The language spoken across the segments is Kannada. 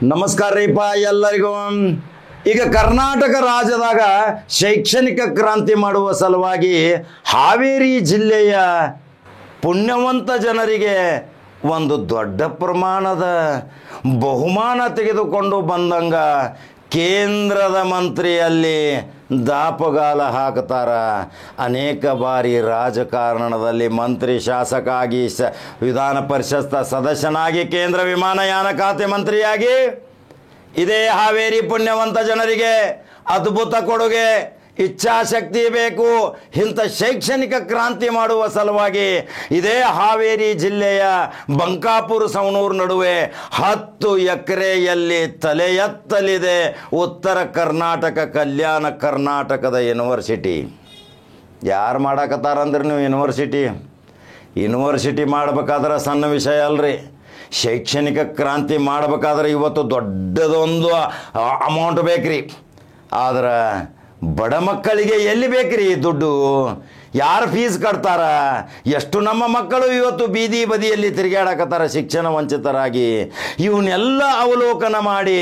ನಮಸ್ಕಾರ ರೀಪ ಎಲ್ಲರಿಗೂ. ಈಗ ಕರ್ನಾಟಕ ರಾಜ್ಯದಾಗ ಶೈಕ್ಷಣಿಕ ಕ್ರಾಂತಿ ಮಾಡುವ ಸಲುವಾಗಿ ಹಾವೇರಿ ಜಿಲ್ಲೆಯ ಪುಣ್ಯವಂತ ಜನರಿಗೆ ಒಂದು ದೊಡ್ಡ ಪ್ರಮಾಣದ ಬಹುಮಾನ ತೆಗೆದುಕೊಂಡು ಬಂದಂಗ ಕೇಂದ್ರದ ಮಂತ್ರಿಯಲ್ಲಿ ದಾಪಗಾಲ ಹಾಕ್ತಾರ. ಅನೇಕ ಬಾರಿ ರಾಜಕಾರಣದಲ್ಲಿ ಮಂತ್ರಿ, ಶಾಸಕ ಆಗಿ, ವಿಧಾನ ಪರಿಷತ್ ಸದಸ್ಯನಾಗಿ, ಕೇಂದ್ರ ವಿಮಾನಯಾನ ಖಾತೆ ಮಂತ್ರಿಯಾಗಿ ಇದೇ ಹಾವೇರಿ ಪುಣ್ಯವಂತ ಜನರಿಗೆ ಅದ್ಭುತ ಕೊಡುಗೆ, ಇಚ್ಛಾಶಕ್ತಿ ಬೇಕು. ಇಂಥ ಶೈಕ್ಷಣಿಕ ಕ್ರಾಂತಿ ಮಾಡುವ ಸಲುವಾಗಿ ಇದೇ ಹಾವೇರಿ ಜಿಲ್ಲೆಯ ಬಂಕಾಪುರ ಸವಣೂರು ನಡುವೆ 10 ಎಕರೆಯಲ್ಲಿ ತಲೆ ಎತ್ತಲಿದೆ ಉತ್ತರ ಕರ್ನಾಟಕ ಕಲ್ಯಾಣ ಕರ್ನಾಟಕದ ಯೂನಿವರ್ಸಿಟಿ. ಯಾರು ಮಾಡಕತ್ತಾರಂದ್ರೆ ನೀವು ಯೂನಿವರ್ಸಿಟಿ ಮಾಡಬೇಕಾದ್ರೆ ಸಣ್ಣ ವಿಷಯ ಅಲ್ರಿ. ಶೈಕ್ಷಣಿಕ ಕ್ರಾಂತಿ ಮಾಡಬೇಕಾದ್ರೆ ಇವತ್ತು ದೊಡ್ಡದೊಂದು ಅಮೌಂಟ್ ಬೇಕ್ರಿ. ಆದ್ರೆ ಬಡ ಮಕ್ಕಳಿಗೆ ಎಲ್ಲಿ ಬೇಕ್ರಿ ದುಡ್ಡು? ಯಾರು ಫೀಸ್ ಕಟ್ತಾರ? ಎಷ್ಟು ನಮ್ಮ ಮಕ್ಕಳು ಇವತ್ತು ಬೀದಿ ಬದಿಯಲ್ಲಿ ತಿರುಗಾಡಕತ್ತಾರ ಶಿಕ್ಷಣ ವಂಚಿತರಾಗಿ. ಇವನ್ನೆಲ್ಲ ಅವಲೋಕನ ಮಾಡಿ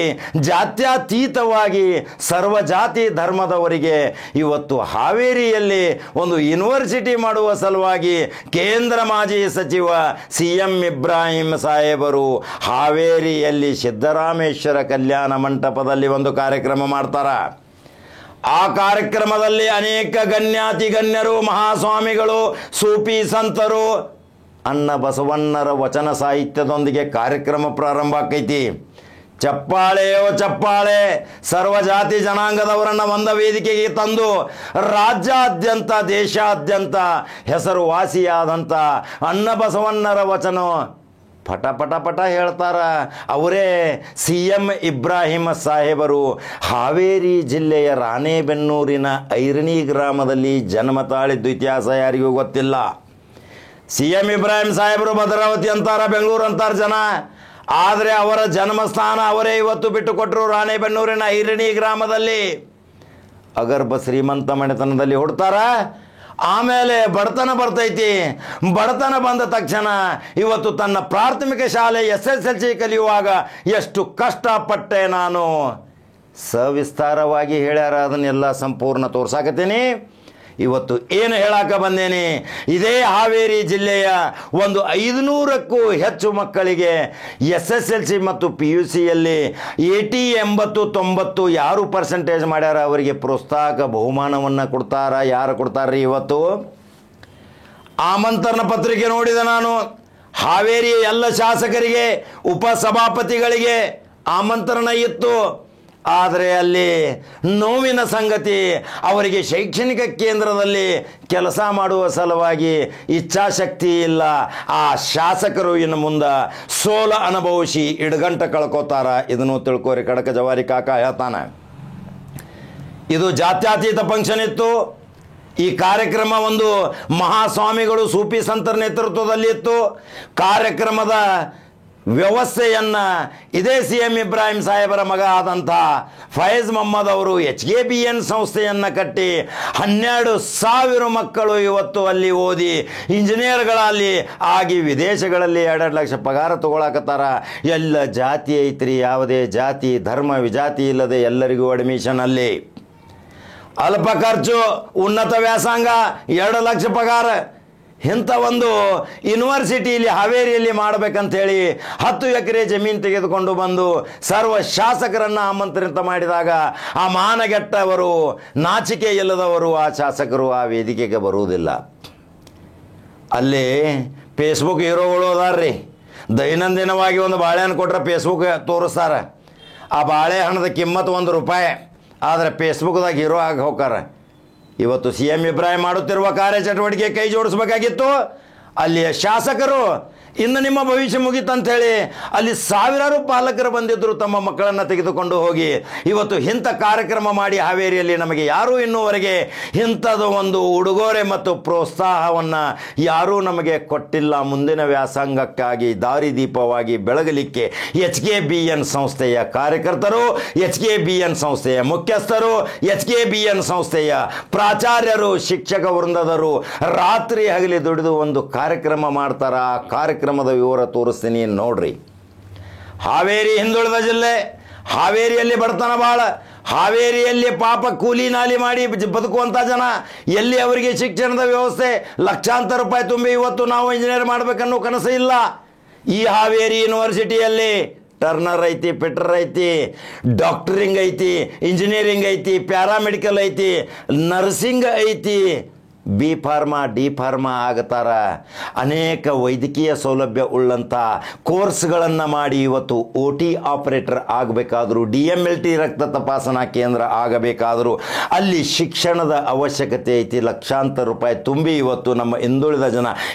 ಜಾತ್ಯತೀತವಾಗಿ ಸರ್ವಜಾತಿ ಧರ್ಮದವರಿಗೆ ಇವತ್ತು ಹಾವೇರಿಯಲ್ಲಿ ಒಂದು ಯೂನಿವರ್ಸಿಟಿ ಮಾಡುವ ಸಲುವಾಗಿ ಕೇಂದ್ರ ಮಾಜಿ ಸಚಿವ CM ಇಬ್ರಾಹಿಂ ಸಾಹೇಬರು ಹಾವೇರಿಯಲ್ಲಿ ಸಿದ್ದರಾಮೇಶ್ವರ ಕಲ್ಯಾಣ ಮಂಟಪದಲ್ಲಿ ಒಂದು ಕಾರ್ಯಕ್ರಮ ಮಾಡ್ತಾರ. ಆ ಕಾರ್ಯಕ್ರಮದಲ್ಲಿ ಅನೇಕ ಗಣ್ಯಾತಿ ಗಣ್ಯರು, ಮಹಾಸ್ವಾಮಿಗಳು, ಸೂಫಿ ಸಂತರು, ಅಣ್ಣ ಬಸವಣ್ಣರ ವಚನ ಸಾಹಿತ್ಯದೊಂದಿಗೆ ಕಾರ್ಯಕ್ರಮ ಪ್ರಾರಂಭ ಆಕೈತಿ. ಚಪ್ಪಾಳೆಯೋ ಚಪ್ಪಾಳೆ. ಸರ್ವಜಾತಿ ಜನಾಂಗದವರನ್ನು ಒಂದ ವೇದಿಕೆಗೆ ತಂದು ರಾಜ್ಯಾದ್ಯಂತ ದೇಶಾದ್ಯಂತ ಹೆಸರುವಾಸಿಯಾದಂಥ ಅಣ್ಣ ಬಸವಣ್ಣರ ವಚನ ಪಟ ಪಟ ಪಟ ಹೇಳ್ತಾರ. ಅವರೇ CM ಇಬ್ರಾಹಿಂ ಸಾಹೇಬರು ಹಾವೇರಿ ಜಿಲ್ಲೆಯ ರಾಣೆಬೆನ್ನೂರಿನ ಐರಣಿ ಗ್ರಾಮದಲ್ಲಿ ಜನ್ಮ ತಾಳಿದ್ದು ಇತಿಹಾಸ ಯಾರಿಗೂ ಗೊತ್ತಿಲ್ಲ. CM ಇಬ್ರಾಹಿಂ ಸಾಹೇಬರು ಭದ್ರಾವತಿ ಅಂತಾರ, ಬೆಂಗಳೂರು ಅಂತಾರ ಜನ. ಆದರೆ ಅವರ ಜನ್ಮಸ್ಥಾನ ಅವರೇ ಇವತ್ತು ಬಿಟ್ಟುಕೊಟ್ಟರು ರಾಣೆಬೆನ್ನೂರಿನ ಐರಣಿ ಗ್ರಾಮದಲ್ಲಿ. ಅಗರ್ಭ ಶ್ರೀಮಂತ ಮನೆತನದಲ್ಲಿ ಹುಡ್ತಾರ. ಆಮೇಲೆ ಬಡತನ ಬರ್ತೈತಿ. ಬಡತನ ಬಂದ ತಕ್ಷಣ ಇವತ್ತು ತನ್ನ ಪ್ರಾಥಮಿಕ ಶಾಲೆ SSLC ಕಲಿಯುವಾಗ ಎಷ್ಟು ಕಷ್ಟಪಟ್ಟೆ ನಾನು ಸವಿಸ್ತಾರವಾಗಿ ಹೇಳ್ಯಾರ. ಅದನ್ನೆಲ್ಲ ಸಂಪೂರ್ಣ ತೋರ್ಸಾಕತ್ತೀನಿ. ಇವತ್ತು ಏನು ಹೇಳಾಕ ಬಂದೇನೆ, ಇದೇ ಹಾವೇರಿ ಜಿಲ್ಲೆಯ ಒಂದು 500ಕ್ಕೂ ಹೆಚ್ಚು ಮಕ್ಕಳಿಗೆ SSLC ಮತ್ತು PUCಯಲ್ಲಿ 80, 80, 90 ಯಾರು ಪರ್ಸೆಂಟೇಜ್ ಮಾಡ್ಯಾರ ಅವರಿಗೆ ಪ್ರೋತ್ಸಾಹಕ ಬಹುಮಾನವನ್ನು ಕೊಡ್ತಾರ. ಯಾರು ಕೊಡ್ತಾರ್ರಿ? ಇವತ್ತು ಆಮಂತ್ರಣ ಪತ್ರಿಕೆ ನೋಡಿದ ನಾನು. ಹಾವೇರಿಯ ಎಲ್ಲ ಶಾಸಕರಿಗೆ, ಉಪಸಭಾಪತಿಗಳಿಗೆ ಆಮಂತ್ರಣ ಇತ್ತು. ಆದರೆ ಅಲ್ಲಿ ನೋವಿನ ಸಂಗತಿ, ಅವರಿಗೆ ಶೈಕ್ಷಣಿಕ ಕೇಂದ್ರದಲ್ಲಿ ಕೆಲಸ ಮಾಡುವ ಸಲುವಾಗಿ ಇಚ್ಛಾಶಕ್ತಿ ಇಲ್ಲ. ಆ ಶಾಸಕರು ಇನ್ನು ಮುಂದೆ ಸೋಲ ಅನುಭವಿಸಿ ಇಡಗಂಟ ಕಳ್ಕೋತಾರ. ಇದನ್ನು ತಿಳ್ಕೋರಿ. ಕಡಕ ಜವಾರಿ ಕಾಕ ಹೇಳ್ತಾನೆ. ಇದು ಜಾತ್ಯತೀತ ಫಂಕ್ಷನ್ ಇತ್ತು. ಈ ಕಾರ್ಯಕ್ರಮ ಒಂದು ಮಹಾಸ್ವಾಮಿಗಳು, ಸೂಫಿ ಸಂತರ ನೇತೃತ್ವದಲ್ಲಿ ಇತ್ತು. ಕಾರ್ಯಕ್ರಮದ ವ್ಯವಸ್ಥೆಯನ್ನು ಇದೇ CM ಇಬ್ರಾಹಿಂ ಸಾಹೇಬರ ಮಗ ಆದಂಥ ಫೈಜ್ ಮೊಹಮ್ಮದ್ ಅವರು HKBN ಸಂಸ್ಥೆಯನ್ನು ಕಟ್ಟಿ 12,000 ಮಕ್ಕಳು ಇವತ್ತು ಅಲ್ಲಿ ಓದಿ ಇಂಜಿನಿಯರ್ಗಳಲ್ಲಿ ಆಗಿ ವಿದೇಶಗಳಲ್ಲಿ 2 ಲಕ್ಷ ಪಗಾರ ತಗೊಳಕತ್ತಾರ. ಎಲ್ಲ ಜಾತಿ ಐತ್ರಿ, ಯಾವುದೇ ಜಾತಿ ಧರ್ಮ ವಿಜಾತಿ ಇಲ್ಲದೆ ಎಲ್ಲರಿಗೂ ಅಡ್ಮಿಷನ್ ಅಲ್ಲಿ. ಅಲ್ಪ ಖರ್ಚು, ಉನ್ನತ ವ್ಯಾಸಂಗ, 2 ಲಕ್ಷ ಪಗಾರ. ಇಂಥ ಒಂದು ಯೂನಿವರ್ಸಿಟಿಯಲ್ಲಿ ಹಾವೇರಿಯಲ್ಲಿ ಮಾಡಬೇಕಂತೇಳಿ 10 ಎಕರೆ ಜಮೀನು ತೆಗೆದುಕೊಂಡು ಬಂದು ಸರ್ವ ಶಾಸಕರನ್ನು ಆಮಂತ್ರಿತ ಮಾಡಿದಾಗ ಆ ಮಾನಗೆಟ್ಟವರು, ನಾಚಿಕೆ ಇಲ್ಲದವರು ಆ ಶಾಸಕರು ಆ ವೇದಿಕೆಗೆ ಬರುವುದಿಲ್ಲ. ಅಲ್ಲಿ ಫೇಸ್ಬುಕ್ ಹೀರೋಗಳು ಅದಾರ್ರಿ. ದೈನಂದಿನವಾಗಿ ಒಂದು ಬಾಳೆಹಣ್ಣು ಕೊಟ್ಟರೆ ಫೇಸ್ಬುಕ್ ತೋರಿಸ್ತಾರೆ. ಆ ಬಾಳೆಹಣ್ಣದ ಕಿಮ್ಮತ್ತು ₹1. ಆದರೆ ಫೇಸ್ಬುಕ್ದಾಗ ಹೀರೋ ಆಗಿ ಹೋಗ್ತಾರ. ಇವತ್ತು CM ಇಬ್ರಾಹಿಂ ಮಾಡುತ್ತಿರುವ ಕಾರ್ಯಚಟುವಟಿಕೆ ಕೈ ಜೋಡಿಸಬೇಕಾಗಿತ್ತು. ಅಲ್ಲಿಯ ಶಾಸಕರು ಇನ್ನು ನಿಮ್ಮ ಭವಿಷ್ಯ ಮುಗಿತಂಥೇಳಿ ಅಲ್ಲಿ ಸಾವಿರಾರು ಪಾಲಕರು ಬಂದಿದ್ದರು ತಮ್ಮ ಮಕ್ಕಳನ್ನು ತೆಗೆದುಕೊಂಡು ಹೋಗಿ. ಇವತ್ತು ಇಂಥ ಕಾರ್ಯಕ್ರಮ ಮಾಡಿ ಹಾವೇರಿಯಲ್ಲಿ ನಮಗೆ ಯಾರೂ ಇನ್ನೂವರೆಗೆ ಇಂಥದ್ದು ಒಂದು ಉಡುಗೊರೆ ಮತ್ತು ಪ್ರೋತ್ಸಾಹವನ್ನು ಯಾರೂ ನಮಗೆ ಕೊಟ್ಟಿಲ್ಲ. ಮುಂದಿನ ವ್ಯಾಸಂಗಕ್ಕಾಗಿ ದಾರಿದೀಪವಾಗಿ ಬೆಳಗಲಿಕ್ಕೆ HKBN ಸಂಸ್ಥೆಯ ಕಾರ್ಯಕರ್ತರು, HKBN ಸಂಸ್ಥೆಯ ಮುಖ್ಯಸ್ಥರು, HKBN ಸಂಸ್ಥೆಯ ಪ್ರಾಚಾರ್ಯರು, ಶಿಕ್ಷಕ ವೃಂದದರು ರಾತ್ರಿ ಹಗಲಿ ದುಡಿದು ಒಂದು ಕಾರ್ಯಕ್ರಮ ಮಾಡ್ತಾರೆ. ಆ ಕಾರ್ಯಕ್ರಮದ ವಿವರ ತೋರಿಸ್ತೀನಿ ನೋಡ್ರಿ. ಹಾವೇರಿ ಹಿಂದುಳಿದ ಜಿಲ್ಲೆ, ಹಾವೇರಿಯಲ್ಲಿ ಬಡತನ ಭಾಳ, ಹಾವೇರಿಯಲ್ಲಿ ಪಾಪ ಕೂಲಿ ನಾಲಿ ಮಾಡಿ ಬದುಕುವಂಥ ಜನ, ಎಲ್ಲಿ ಅವರಿಗೆ ಶಿಕ್ಷಣದ ವ್ಯವಸ್ಥೆ ಲಕ್ಷಾಂತರ ರೂಪಾಯಿ ತುಂಬಿ ಇವತ್ತು ನಾವು ಇಂಜಿನಿಯರ್ ಮಾಡಬೇಕನ್ನೋ ಕನಸು ಇಲ್ಲ. ಈ ಹಾವೇರಿ ಯೂನಿವರ್ಸಿಟಿಯಲ್ಲಿ ಟರ್ನರ್ ಐತಿ, ಪಿಟರ್ ಐತಿ, ಡಾಕ್ಟರಿಂಗ್ ಐತಿ, ಇಂಜಿನಿಯರಿಂಗ್ ಐತಿ, ಪ್ಯಾರಾಮೆಡಿಕಲ್ ಐತಿ, ನರ್ಸಿಂಗ್ ಐತಿ, ಬಿ ಫಾರ್ಮಾ ಡಿ ಫಾರ್ಮಾ ಆಗತಾರ. ಅನೇಕ ವೈದ್ಯಕೀಯ ಸೌಲಭ್ಯ ಉಳ್ಳಂಥ ಕೋರ್ಸ್ಗಳನ್ನು ಮಾಡಿ ಇವತ್ತು OT ಆಪರೇಟರ್ ಆಗಬೇಕಾದರೂ, DMLT ರಕ್ತ ತಪಾಸಣಾ ಕೇಂದ್ರ ಆಗಬೇಕಾದರೂ ಅಲ್ಲಿ ಶಿಕ್ಷಣದ ಅವಶ್ಯಕತೆ ಐತಿ. ಲಕ್ಷಾಂತರ ರೂಪಾಯಿ ತುಂಬಿ ಇವತ್ತು ನಮ್ಮ ಹಿಂದುಳಿದ ಜನ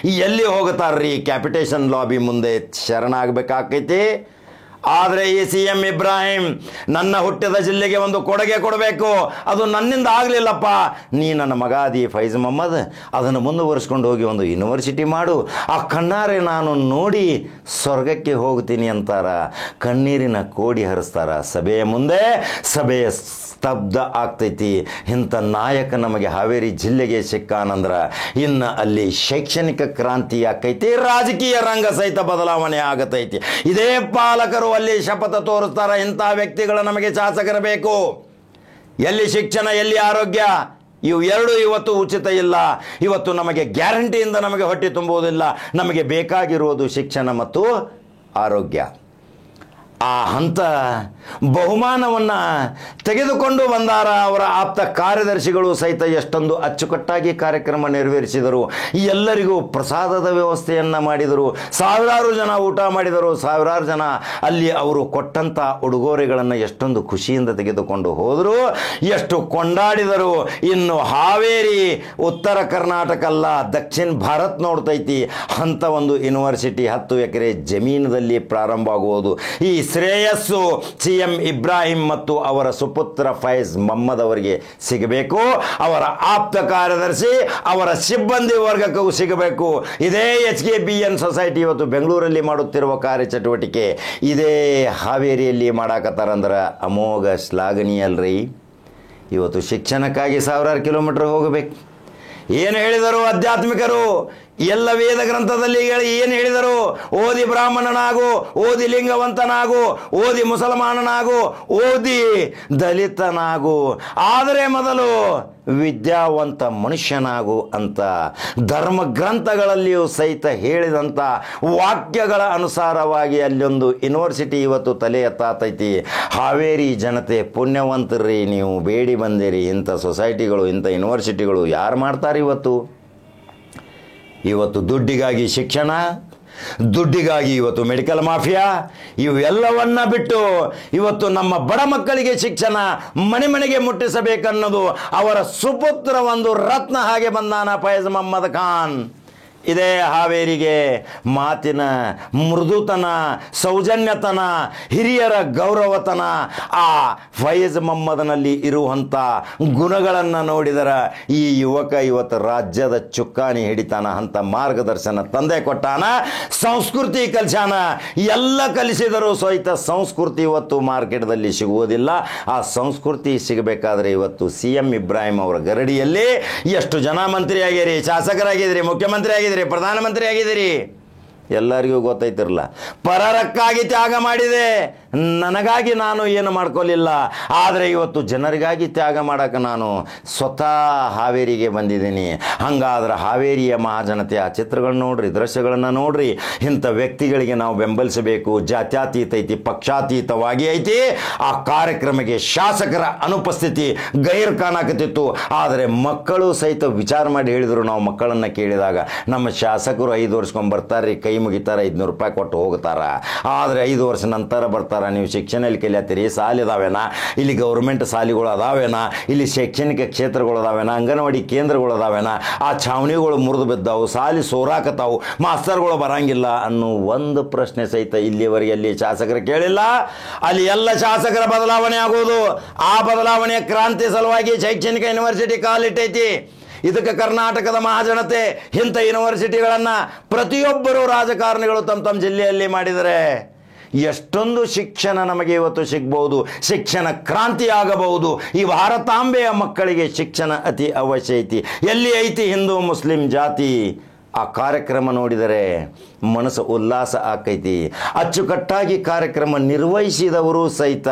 ಎಲ್ಲಿ ಹೋಗ್ತಾರ್ರಿ? ಕ್ಯಾಪಿಟೇಷನ್ ಲಾಬಿ ಮುಂದೆ ಶರಣಾಗಬೇಕಾಕೈತಿ. ಆದರೆ ಈ CM ಇಬ್ರಾಹಿಂ ನನ್ನ ಹುಟ್ಟಿದ ಜಿಲ್ಲೆಗೆ ಒಂದು ಕೊಡುಗೆ ಕೊಡಬೇಕು, ಅದು ನನ್ನಿಂದ ಆಗಲಿಲ್ಲಪ್ಪ, ನೀ ನನ್ನ ಮಗ ಅದಿ ಫೈಜ್ ಮೊಹಮ್ಮದ್, ಅದನ್ನು ಮುಂದುವರಿಸ್ಕೊಂಡು ಹೋಗಿ ಒಂದು ಯೂನಿವರ್ಸಿಟಿ ಮಾಡು, ಆ ಕಣ್ಣಾರೆ ನಾನು ನೋಡಿ ಸ್ವರ್ಗಕ್ಕೆ ಹೋಗ್ತೀನಿ ಅಂತಾರ. ಕಣ್ಣೀರಿನ ಕೋಡಿ ಹರಿಸ್ತಾರ. ಸಭೆಯ ಮುಂದೆ ಸಭೆಯ ಸ್ತಬ್ಧ ಆಗ್ತೈತಿ. ಇಂಥ ನಾಯಕ ನಮಗೆ ಹಾವೇರಿ ಜಿಲ್ಲೆಗೆ ಸಿಕ್ಕಾನಂದ್ರ ಇನ್ನು ಅಲ್ಲಿ ಶೈಕ್ಷಣಿಕ ಕ್ರಾಂತಿ ಆಕೈತಿ, ರಾಜಕೀಯ ರಂಗ ಸಹಿತ ಬದಲಾವಣೆ ಆಗತೈತಿ. ಇದೇ ಪಾಲಕರು ಅಲ್ಲಿ ಶಪಥ ತೋರಿಸ್ತಾರ, ಇಂಥ ವ್ಯಕ್ತಿಗಳು ನಮಗೆ ಶಾಸಕರು ಬೇಕು. ಎಲ್ಲಿ ಶಿಕ್ಷಣ, ಎಲ್ಲಿ ಆರೋಗ್ಯ, ಇವು ಎರಡು ಇವತ್ತು ಉಚಿತ ಇಲ್ಲ. ಇವತ್ತು ನಮಗೆ ಗ್ಯಾರಂಟಿಯಿಂದ ನಮಗೆ ಹೊಟ್ಟೆ ತುಂಬುವುದಿಲ್ಲ. ನಮಗೆ ಬೇಕಾಗಿರುವುದು ಶಿಕ್ಷಣ ಮತ್ತು ಆರೋಗ್ಯ. ಆ ಹಂತ ಬಹುಮಾನವನ್ನು ತೆಗೆದುಕೊಂಡು ಬಂದಾರ. ಅವರ ಆಪ್ತ ಕಾರ್ಯದರ್ಶಿಗಳು ಸಹಿತ ಎಷ್ಟೊಂದು ಅಚ್ಚುಕಟ್ಟಾಗಿ ಕಾರ್ಯಕ್ರಮ ನೆರವೇರಿಸಿದರು. ಎಲ್ಲರಿಗೂ ಪ್ರಸಾದದ ವ್ಯವಸ್ಥೆಯನ್ನು ಮಾಡಿದರು. ಸಾವಿರಾರು ಜನ ಊಟ ಮಾಡಿದರು. ಸಾವಿರಾರು ಜನ ಅಲ್ಲಿ ಅವರು ಕೊಟ್ಟಂಥ ಉಡುಗೊರೆಗಳನ್ನು ಎಷ್ಟೊಂದು ಖುಷಿಯಿಂದ ತೆಗೆದುಕೊಂಡು ಹೋದರು, ಎಷ್ಟು ಕೊಂಡಾಡಿದರು. ಇನ್ನು ಹಾವೇರಿ ಉತ್ತರ ಕರ್ನಾಟಕ ಅಲ್ಲ, ದಕ್ಷಿಣ ಭಾರತ್ ನೋಡ್ತೈತಿ. ಅಂಥ ಒಂದು ಯೂನಿವರ್ಸಿಟಿ 10 ಎಕರೆ ಜಮೀನದಲ್ಲಿ ಪ್ರಾರಂಭ ಆಗುವುದು. ಈ ಶ್ರೇಯಸ್ಸು CM ಇಬ್ರಾಹಿಂ ಮತ್ತು ಅವರ ಸುಪುತ್ರ ಫೈಜ್ ಮೊಹಮ್ಮದ್ ಅವರಿಗೆ ಸಿಗಬೇಕು. ಅವರ ಆಪ್ತ ಕಾರ್ಯದರ್ಶಿ, ಅವರ ಸಿಬ್ಬಂದಿ ವರ್ಗಕ್ಕೂ ಸಿಗಬೇಕು. ಇದೇ HKBN ಸೊಸೈಟಿ ಇವತ್ತು ಬೆಂಗಳೂರಲ್ಲಿ ಮಾಡುತ್ತಿರುವ ಕಾರ್ಯಚಟುವಟಿಕೆ ಇದೇ ಹಾವೇರಿಯಲ್ಲಿ ಮಾಡಾಕತ್ತಾರಂದ್ರೆ ಅಮೋಘ ಶ್ಲಾಘನೀಯಲ್ರಿ. ಇವತ್ತು ಶಿಕ್ಷಣಕ್ಕಾಗಿ ಸಾವಿರಾರು ಕಿಲೋಮೀಟರ್ ಹೋಗಬೇಕು. ಏನು ಹೇಳಿದರು ಆಧ್ಯಾತ್ಮಿಕರು? ಎಲ್ಲ ವೇದ ಗ್ರಂಥದಲ್ಲಿ ಏನು ಹೇಳಿದರು? ಓದಿ ಬ್ರಾಹ್ಮಣನಾಗು, ಓದಿ ಲಿಂಗವಂತನಾಗು, ಓದಿ ಮುಸಲ್ಮಾನನಾಗು, ಓದಿ ದಲಿತನಾಗು, ಆದರೆ ಮೊದಲು ವಿದ್ಯಾವಂತ ಮನುಷ್ಯನಾಗು ಅಂತ ಧರ್ಮ ಗ್ರಂಥಗಳಲ್ಲಿಯೂ ಸಹಿತ ಹೇಳಿದಂಥ ವಾಕ್ಯಗಳ ಅನುಸಾರವಾಗಿ ಅಲ್ಲೊಂದು ಯೂನಿವರ್ಸಿಟಿ ಇವತ್ತು ತಲೆ ಎತ್ತಾತೈತಿ. ಹಾವೇರಿ ಜನತೆ ಪುಣ್ಯವಂತರ್ರಿ, ನೀವು ಬೇಡಿ ಬಂದಿರಿ. ಇಂಥ ಸೊಸೈಟಿಗಳು, ಇಂಥ ಯೂನಿವರ್ಸಿಟಿಗಳು ಯಾರು ಮಾಡ್ತಾರೆ ಇವತ್ತು ದುಡ್ಡಿಗಾಗಿ ಶಿಕ್ಷಣ, ದುಡ್ಡಿಗಾಗಿ ಇವತ್ತು ಮೆಡಿಕಲ್ ಮಾಫಿಯಾ, ಇವೆಲ್ಲವನ್ನ ಬಿಟ್ಟು ಇವತ್ತು ನಮ್ಮ ಬಡ ಮಕ್ಕಳಿಗೆ ಶಿಕ್ಷಣ ಮನೆ ಮನೆಗೆ ಮುಟ್ಟಿಸಬೇಕನ್ನೋದು ಅವರ ಸುಪುತ್ರ ಒಂದು ರತ್ನ ಹಾಗೆ ಬಂದಾನ ಫೈಜ್ ಮೊಹಮ್ಮದ್ ಖಾನ್. ಇದೇ ಹಾವೇರಿಗೆ ಮಾತಿನ ಮೃದುತನ, ಸೌಜನ್ಯತನ, ಹಿರಿಯರ ಗೌರವತನ, ಆ ಫೈಜ್ ಮೊಹಮ್ಮದ್ನಲ್ಲಿ ಇರುವಂಥ ಗುಣಗಳನ್ನು ನೋಡಿದರೆ ಈ ಯುವಕ ಇವತ್ತು ರಾಜ್ಯದ ಚುಕ್ಕಾಣಿ ಹಿಡಿತಾನ. ಅಂಥ ಮಾರ್ಗದರ್ಶನ ತಂದೆ ಕೊಟ್ಟಾನ. ಸಂಸ್ಕೃತಿ ಕಲಿಸಾನ. ಎಲ್ಲ ಕಲಿಸಿದರೂ ಸಹಿತ ಸಂಸ್ಕೃತಿ ಇವತ್ತು ಮಾರ್ಕೆಟ್ದಲ್ಲಿ ಸಿಗುವುದಿಲ್ಲ. ಆ ಸಂಸ್ಕೃತಿ ಸಿಗಬೇಕಾದ್ರೆ ಇವತ್ತು CM ಇಬ್ರಾಹಿಂ ಅವರ ಗರಡಿಯಲ್ಲಿ ಎಷ್ಟು ಜನ ಮಂತ್ರಿ ಆಗಿರಿ, ಶಾಸಕರಾಗಿದ್ದೀರಿ, ಮುಖ್ಯಮಂತ್ರಿ ಆಗಿದ್ದೀರಿ, ಪ್ರಧಾನಮಂತ್ರಿ ಆಗಿದ್ದೀರಿ, ಎಲ್ಲರಿಗೂ ಗೊತ್ತೈತಿರಲ್ಲ. ಪರರಕ್ಕಾಗಿ ತ್ಯಾಗ ಮಾಡಿದೆ, ನನಗಾಗಿ ನಾನು ಏನು ಮಾಡ್ಕೊಳ್ಳಿಲ್ಲ. ಆದರೆ ಇವತ್ತು ಜನರಿಗಾಗಿ ತ್ಯಾಗ ಮಾಡೋಕೆ ನಾನು ಸ್ವತಃ ಹಾವೇರಿಗೆ ಬಂದಿದ್ದೀನಿ. ಹಾಗಾದ್ರೆ ಹಾವೇರಿಯ ಮಹಾಜನತೆ ಆ ಚಿತ್ರಗಳನ್ನ ನೋಡ್ರಿ, ದೃಶ್ಯಗಳನ್ನು ನೋಡ್ರಿ. ಇಂಥ ವ್ಯಕ್ತಿಗಳಿಗೆ ನಾವು ಬೆಂಬಲಿಸಬೇಕು. ಜಾತ್ಯತೀತ ಐತಿ, ಪಕ್ಷಾತೀತವಾಗಿ ಐತಿ. ಆ ಕಾರ್ಯಕ್ರಮಕ್ಕೆ ಶಾಸಕರ ಅನುಪಸ್ಥಿತಿ ಗೈರ್ ಕಾಣಕತ್ತಿತ್ತು. ಆದರೆ ಮಕ್ಕಳು ಸಹಿತ ವಿಚಾರ ಮಾಡಿ ಹೇಳಿದರು. ನಾವು ಮಕ್ಕಳನ್ನು ಕೇಳಿದಾಗ ನಮ್ಮ ಶಾಸಕರು 5 ವರ್ಷಕ್ಕೊಮ್ಮೆ ಬರ್ತಾರೆ, ಕೈ ಮುಗಿತಾರೆ, 500 ರೂಪಾಯಿ ಕೊಟ್ಟು ಹೋಗ್ತಾರ. ಆದರೆ 5 ವರ್ಷ ನಂತರ ಬರ್ತಾರ. ನೀವು ಶಿಕ್ಷಣದಲ್ಲಿ ಕಲಿಯತ್ತೀರಿ, ಸಾಲಿದಾವೇನ, ಇಲ್ಲಿ ಗೌರ್ಮೆಂಟ್ ಸಾಲಿಗಳು ಅದಾವೇನ, ಇಲ್ಲಿ ಶೈಕ್ಷಣಿಕ ಕ್ಷೇತ್ರಗಳು ಅದಾವೇನ, ಅಂಗನವಾಡಿ ಕೇಂದ್ರಗಳು ಅದಾವೇನ, ಆ ಛಾವಣಿಗಳು ಮುರಿದು ಬಿದ್ದಾವು, ಸಾಲಿ ಸೋರಾಕತಾವು, ಮಾಸ್ತರ್ಗಳು ಬರಂಗಿಲ್ಲ ಅನ್ನೋ ಒಂದು ಪ್ರಶ್ನೆ ಸಹಿತ ಇಲ್ಲಿವರೆಗೆ ಅಲ್ಲಿ ಶಾಸಕರು ಕೇಳಿಲ್ಲ. ಅಲ್ಲಿ ಎಲ್ಲ ಶಾಸಕರ ಬದಲಾವಣೆ ಆಗೋದು. ಆ ಬದಲಾವಣೆಯ ಕ್ರಾಂತಿ ಸಲುವಾಗಿ ಶೈಕ್ಷಣಿಕ ಯೂನಿವರ್ಸಿಟಿ ಕಾಲಿಟ್ಟೈತಿ. ಇದಕ್ಕೆ ಕರ್ನಾಟಕದ ಮಹಾಜನತೆ ಇಂಥ ಯೂನಿವರ್ಸಿಟಿಗಳನ್ನು ಪ್ರತಿಯೊಬ್ಬರು ರಾಜಕಾರಣಿಗಳು ತಮ್ಮ ಜಿಲ್ಲೆಯಲ್ಲಿ ಮಾಡಿದರೆ ಎಷ್ಟೊಂದು ಶಿಕ್ಷಣ ನಮಗೆ ಇವತ್ತು ಸಿಗ್ಬೋದು, ಶಿಕ್ಷಣ ಕ್ರಾಂತಿ ಆಗಬಹುದು. ಈ ಭಾರತಾಂಬೆಯ ಮಕ್ಕಳಿಗೆ ಶಿಕ್ಷಣ ಅತಿ ಅವಶ್ಯ ಐತಿ. ಎಲ್ಲಿ ಐತಿ ಹಿಂದೂ ಮುಸ್ಲಿಂ ಜಾತಿ? ಆ ಕಾರ್ಯಕ್ರಮ ನೋಡಿದರೆ ಮನಸ್ಸು ಉಲ್ಲಾಸ ಆಕೈತಿ. ಅಚ್ಚುಕಟ್ಟಾಗಿ ಕಾರ್ಯಕ್ರಮ ನಿರ್ವಹಿಸಿದವರು ಸಹಿತ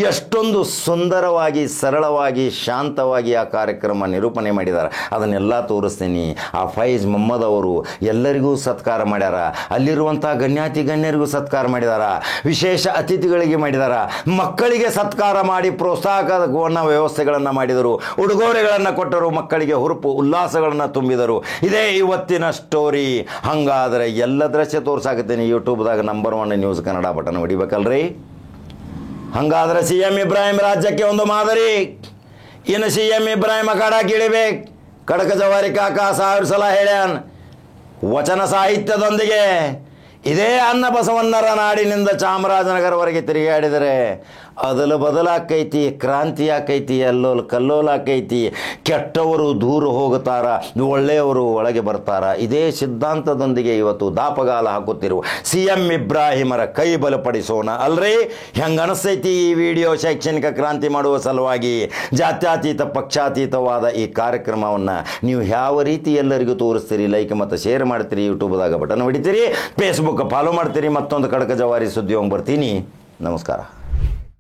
ಎಷ್ಟೊಂದು ಸುಂದರವಾಗಿ ಸರಳವಾಗಿ ಶಾಂತವಾಗಿ ಆ ಕಾರ್ಯಕ್ರಮ ನಿರೂಪಣೆ ಮಾಡಿದ್ದಾರೆ. ಅದನ್ನೆಲ್ಲ ತೋರಿಸ್ತೀನಿ. ಆ ಫೈಜ್ ಮೊಹಮ್ಮದ್ ಅವರು ಎಲ್ಲರಿಗೂ ಸತ್ಕಾರ ಮಾಡ್ಯಾರ, ಅಲ್ಲಿರುವಂಥ ಗಣ್ಯಾತಿ ಗಣ್ಯರಿಗೂ ಸತ್ಕಾರ ಮಾಡಿದಾರ, ವಿಶೇಷ ಅತಿಥಿಗಳಿಗೆ ಮಾಡಿದಾರ, ಮಕ್ಕಳಿಗೆ ಸತ್ಕಾರ ಮಾಡಿ ಪ್ರೋತ್ಸಾಹಕವನ್ನು ವ್ಯವಸ್ಥೆಗಳನ್ನು ಮಾಡಿದರು, ಉಡುಗೊರೆಗಳನ್ನು ಕೊಟ್ಟರು, ಮಕ್ಕಳಿಗೆ ಹುರುಪು ಉಲ್ಲಾಸಗಳನ್ನು ತುಂಬಿದರು. ಇದೇ ಇವತ್ತಿನ ಸ್ಟೋರಿ. ಹಾಗಾದರೆ ಎಲ್ಲ ದೃಶ್ಯ ತೋರ್ಸಾಕತ್ತೀನಿ. ಯೂಟ್ಯೂಬ್ದಾಗ ನಂಬರ್ 1 ನ್ಯೂಸ್ ಕನ್ನಡ ಬಟನ್ ಹೊಡಿಬೇಕಲ್ರಿ. ಹಾಗಾದ್ರೆ CM ಇಬ್ರಾಹಿಂ ರಾಜ್ಯಕ್ಕೆ ಒಂದು ಮಾದರಿ. ಇನ್ನು CM ಇಬ್ರಾಹಿಂ ಅಖಾಡಕ್ಕೆ ಇಳಿಬೇಕು. ಖಡಕ ಜವಾರಿ ಕಾಕ 1000 ಸಲ ಹೇಳ್ಯಾನ್. ವಚನ ಸಾಹಿತ್ಯದೊಂದಿಗೆ ಇದೇ ಅನ್ನ ಬಸವಣ್ಣರ ನಾಡಿನಿಂದ ಚಾಮರಾಜನಗರವರೆಗೆ ತಿರುಗಾಡಿದರೆ ಅದಲು ಬದಲಾಕೈತಿ, ಕ್ರಾಂತಿ ಆಕೈತಿ, ಅಲ್ಲೋಲ್ ಕಲ್ಲೋಲ ಆಕೈತಿ. ಕೆಟ್ಟವರು ದೂರ ಹೋಗುತ್ತಾರ, ಒಳ್ಳೆಯವರು ಒಳಗೆ ಬರ್ತಾರ. ಇದೇ ಸಿದ್ಧಾಂತದೊಂದಿಗೆ ಇವತ್ತು ದಾಪಗಾಲ ಹಾಕುತ್ತಿರುವ CM ಇಬ್ರಾಹಿಮರ ಕೈ ಬಲಪಡಿಸೋಣ ಅಲ್ರಿ. ಹೆಂಗೆ ಅನಿಸ್ತೈತಿ ಈ ವಿಡಿಯೋ? ಶೈಕ್ಷಣಿಕ ಕ್ರಾಂತಿ ಮಾಡುವ ಸಲುವಾಗಿ ಜಾತ್ಯತೀತ ಪಕ್ಷಾತೀತವಾದ ಈ ಕಾರ್ಯಕ್ರಮವನ್ನು ನೀವು ಯಾವ ರೀತಿ ಎಲ್ಲರಿಗೂ ತೋರಿಸ್ತೀರಿ, ಲೈಕ್ ಮತ್ತು ಶೇರ್ ಮಾಡ್ತೀರಿ, ಯೂಟ್ಯೂಬ್ದಾಗ ಬಟನ್ ಹೊಡಿತೀರಿ, ಫೇಸ್ಬುಕ್ ಫಾಲೋ ಮಾಡ್ತೀರಿ. ಮತ್ತೊಂದು ಖಡಕ ಜವಾರಿ ಸುದ್ದಿ ಬರ್ತೀನಿ. ನಮಸ್ಕಾರ.